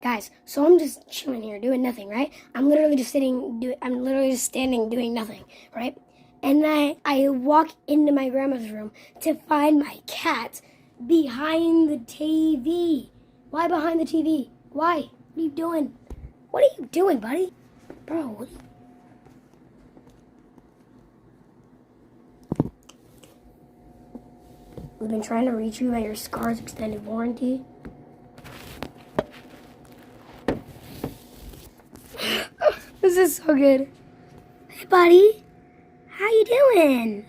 Guys, so I'm just chilling here doing nothing, right? I'm literally just standing doing nothing, right? And I walk into my grandma's room to find my cat behind the TV. Why behind the TV? Why? What are you doing? What are you doing, buddy? Bro, what are you... We've been trying to reach you about your Scars extended warranty. This is so good. Hey, buddy. How you doing?